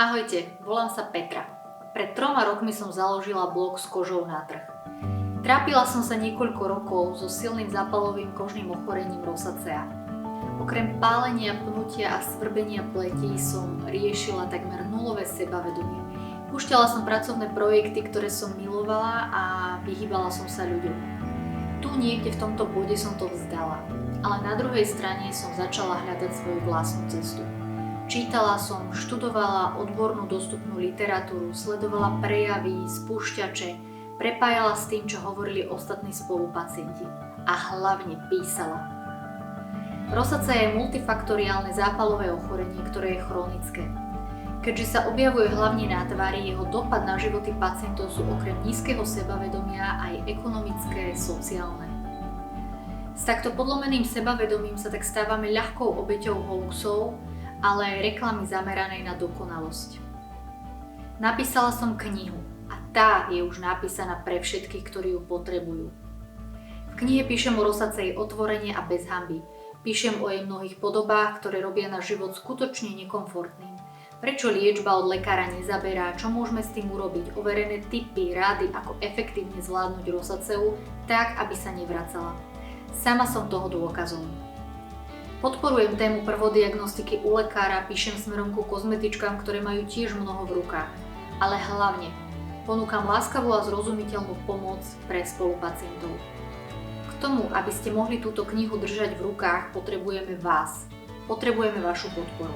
Ahojte, volám sa Petra. Pred 3 rokmi som založila blog s kožou na trh. Trápila som sa niekoľko rokov so silným zápalovým kožným ochorením rosacea. Okrem pálenia, pnutia a svrbenia pleti som riešila takmer nulové sebavedomie. Púšťala som pracovné projekty, ktoré som milovala a vyhýbala som sa ľuďom. Tu niekde v tomto bode som to vzdala, ale na druhej strane som začala hľadať svoju vlastnú cestu. Čítala som, študovala odbornú dostupnú literatúru, sledovala prejavy, spúšťače, prepájala s tým, čo hovorili ostatní spolupacienti a hlavne písala. Rosacea je multifaktoriálne zápalové ochorenie, ktoré je chronické. Keďže sa objavuje hlavne na tvári, jeho dopad na životy pacientov sú okrem nízkeho sebavedomia aj ekonomické, sociálne. S takto podlomeným sebavedomím sa tak stávame ľahkou obeťou hoaxov, ale aj reklamy zameranej na dokonalosť. Napísala som knihu a tá je už napísaná pre všetkých, ktorí ju potrebujú. V knihe píšem o rosacei otvorene a bez hanby. Píšem o jej mnohých podobách, ktoré robia náš život skutočne nekomfortným. Prečo liečba od lekára nezaberá, čo môžeme s tým urobiť, overené tipy, rády, ako efektívne zvládnuť rosaceu, tak, aby sa nevracala. Sama som toho dôkazom. Podporujem tému prvodiagnostiky u lekára, píšem smerom ku kozmetičkám, ktoré majú tiež mnoho v rukách. Ale hlavne ponúkam láskavú a zrozumiteľnú pomoc pre spolupacientov. K tomu, aby ste mohli túto knihu držať v rukách, potrebujeme vás. Potrebujeme vašu podporu.